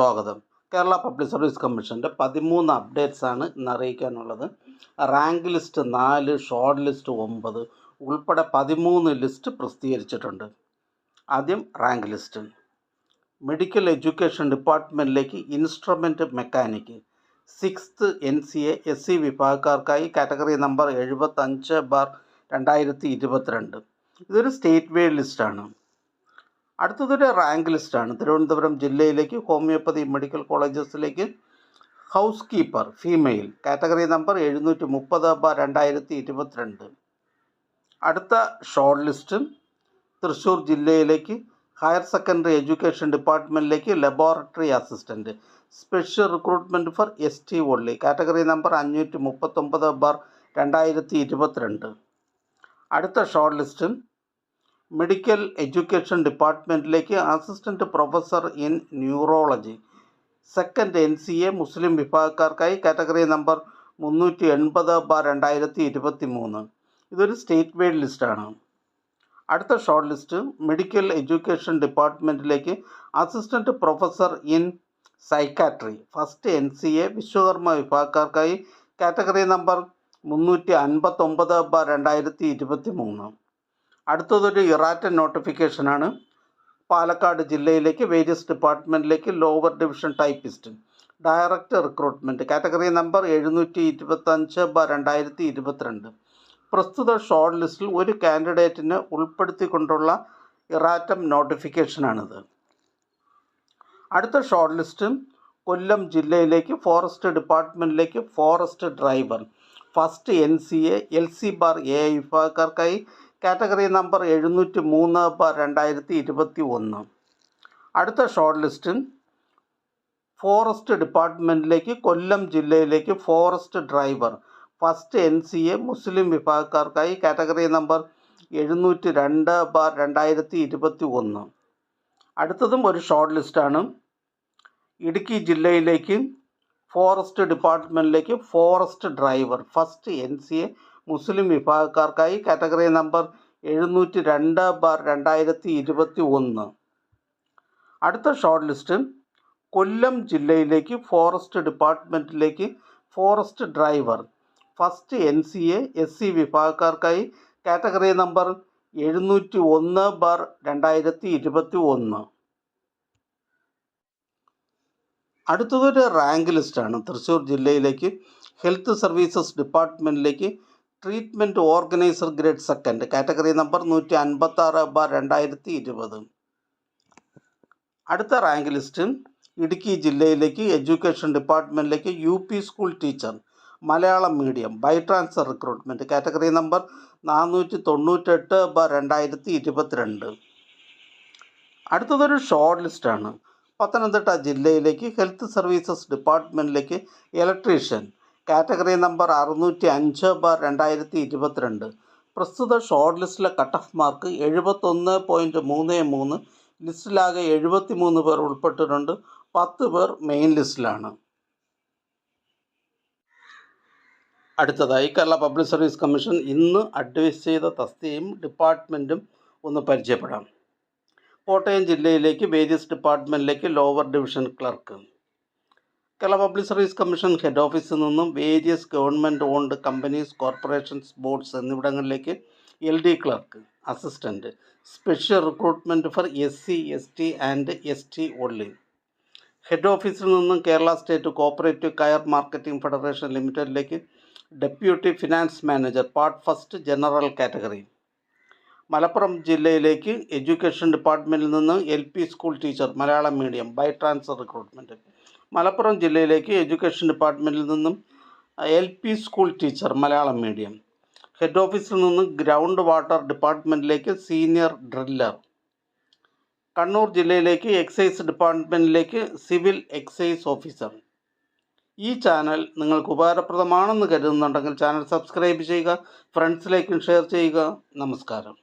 സ്വാഗതം. Kerala public service കമ്മീഷൻ്റെ 13 അപ്ഡേറ്റ്സാണ് ഇന്ന് അറിയിക്കാനുള്ളത്. റാങ്ക് ലിസ്റ്റ് 4, ഷോർട്ട് ലിസ്റ്റ് 9 ഉൾപ്പെടെ 13 ലിസ്റ്റ് പ്രസിദ്ധീകരിച്ചിട്ടുണ്ട്. ആദ്യം റാങ്ക് ലിസ്റ്റ്. മെഡിക്കൽ എഡ്യൂക്കേഷൻ ഡിപ്പാർട്ട്മെൻറ്റിലേക്ക് instrument mechanic 6th NCA SC വിഭാഗക്കാർക്കായി കാറ്റഗറി നമ്പർ 75/2022. ഇതൊരു സ്റ്റേറ്റ് വൈഡ് ലിസ്റ്റാണ്. അടുത്തതൊരു റാങ്ക് ലിസ്റ്റാണ്. തിരുവനന്തപുരം ജില്ലയിലേക്ക് ഹോമിയോപ്പതി മെഡിക്കൽ കോളേജസിലേക്ക് house keeper female category number 730/2022. അടുത്ത ഷോർട്ട് ലിസ്റ്റ് തൃശ്ശൂർ ജില്ലയിലേക്ക് ഹയർ സെക്കൻഡറി എഡ്യൂക്കേഷൻ ഡിപ്പാർട്ട്മെൻറ്റിലേക്ക് laboratory assistant special recruitment for ST only category number 539/2022. അടുത്ത ഷോർട്ട് ലിസ്റ്റ് മെഡിക്കൽ എഡ്യൂക്കേഷൻ ഡിപ്പാർട്ട്മെൻറ്റിലേക്ക് assistant professor in neurology 2nd NCA Muslim വിഭാഗക്കാർക്കായി category number 380/2023. ഇതൊരു state wide ലിസ്റ്റാണ്. അടുത്ത short list medical education ഡിപ്പാർട്ട്മെൻറ്റിലേക്ക് assistant professor in psychiatry 1st NCA Vishwakarma വിഭാഗക്കാർക്കായി category number 359/2023. അടുത്തതൊരു erratum നോട്ടിഫിക്കേഷനാണ്. പാലക്കാട് ജില്ലയിലേക്ക് വേരിയസ് ഡിപ്പാർട്ട്മെൻറ്റിലേക്ക് lower division typist direct recruitment category number 725/2022. പ്രസ്തുത ഷോർട്ട് ലിസ്റ്റിൽ ഒരു കാൻഡിഡേറ്റിനെ ഉൾപ്പെടുത്തിക്കൊണ്ടുള്ള ഇറാറ്റം നോട്ടിഫിക്കേഷനാണിത്. അടുത്ത ഷോർട്ട് ലിസ്റ്റ് കൊല്ലം ജില്ലയിലേക്ക് ഫോറസ്റ്റ് ഡിപ്പാർട്ട്മെൻറ്റിലേക്ക് forest driver 1st NCA LC bar A വിഭാഗക്കാർക്കായി കാറ്റഗറി നമ്പർ 703/2021. അടുത്ത ഷോർട്ട് ലിസ്റ്റ് ഫോറസ്റ്റ് ഡിപ്പാർട്ട്മെൻറ്റിലേക്ക് കൊല്ലം ജില്ലയിലേക്ക് forest driver 1st NCA Muslim വിഭാഗക്കാർക്കായി കാറ്റഗറി നമ്പർ 702/2021. അടുത്തതും ഒരു ഷോർട്ട് ലിസ്റ്റാണ്. ഇടുക്കി ജില്ലയിലേക്ക് ഫോറസ്റ്റ് ഡിപ്പാർട്ട്മെൻറ്റിലേക്ക് forest driver 1st NCA Muslim വിഭാഗക്കാർക്കായി കാറ്റഗറി നമ്പർ 702/2021. അടുത്ത ഷോർട്ട് ലിസ്റ്റ് കൊല്ലം ജില്ലയിലേക്ക് ഫോറസ്റ്റ് ഡിപ്പാർട്ട്മെൻറ്റിലേക്ക് forest driver 1st NCA SC വിഭാഗക്കാർക്കായി കാറ്റഗറി നമ്പർ 701/2021. അടുത്തതൊരു റാങ്ക് ലിസ്റ്റാണ്. തൃശ്ശൂർ ജില്ലയിലേക്ക് ഹെൽത്ത് സർവീസസ് ഡിപ്പാർട്ട്മെൻറ്റിലേക്ക് treatment organiser grade 2nd category number 156/2020. അടുത്ത റാങ്ക് ലിസ്റ്റ് ഇടുക്കി ജില്ലയിലേക്ക് എഡ്യൂക്കേഷൻ ഡിപ്പാർട്ട്മെൻറ്റിലേക്ക് UP school teacher Malayalam medium by transfer recruitment category number 498/2022. അടുത്തതൊരു ഷോർട്ട് ലിസ്റ്റാണ്. പത്തനംതിട്ട ജില്ലയിലേക്ക് ഹെൽത്ത് സർവീസസ് ഡിപ്പാർട്ട്മെൻറ്റിലേക്ക് ഇലക്ട്രീഷ്യൻ കാറ്റഗറി നമ്പർ 605/2022. പ്രസ്തുത ഷോർട്ട് ലിസ്റ്റിലെ കട്ട് ഓഫ് മാർക്ക് 71.33. ലിസ്റ്റിലാകെ 73 പേർ ഉൾപ്പെട്ടിട്ടുണ്ട്. 10 പേർ മെയിൻ ലിസ്റ്റിലാണ്. അടുത്തതായി കേരള പബ്ലിക് സർവീസ് കമ്മീഷൻ ഇന്ന് അഡ്വൈസ് ചെയ്ത തസ്തികയും ഡിപ്പാർട്ട്മെൻറ്റും ഒന്ന് പരിചയപ്പെടാം. കോട്ടയം ജില്ലയിലേക്ക് വേരിയസ് ഡിപ്പാർട്ട്മെൻറ്റിലേക്ക് lower division clerk. Kerala public service commission head ഓഫീസിൽ നിന്നും various government owned companies corporations boards എന്നിവിടങ്ങളിലേക്ക് LD clerk assistant special recruitment for SC ST and ST only. Head ഓഫീസിൽ നിന്നും Kerala state cooperative coir marketing federation ലിമിറ്റഡിലേക്ക് deputy finance manager part 1st general category. Malappuram ജില്ലയിലേക്ക് education ഡിപ്പാർട്ട്മെൻറ്റിൽ നിന്ന് LP school teacher Malayalam medium by transfer recruitment. Malappuram ജില്ലയിലേക്ക് education ഡിപ്പാർട്ട്മെൻറ്റിൽ നിന്നും LP school teacher Malayalam medium. Head ഓഫീസിൽ നിന്ന് ഗ്രൗണ്ട് വാട്ടർ ഡിപ്പാർട്ട്മെൻറ്റിലേക്ക് സീനിയർ ഡ്രില്ലർ. കണ്ണൂർ ജില്ലയിലേക്ക് എക്സൈസ് ഡിപ്പാർട്ട്മെൻറ്റിലേക്ക് സിവിൽ എക്സൈസ് ഓഫീസർ. ഈ ചാനൽ നിങ്ങൾക്ക് ഉപകാരപ്രദമാണെന്ന് കരുതുന്നുണ്ടെങ്കിൽ ചാനൽ സബ്സ്ക്രൈബ് ചെയ്യുക, ഫ്രണ്ട്സിലേക്കും ഷെയർ ചെയ്യുക. നമസ്കാരം.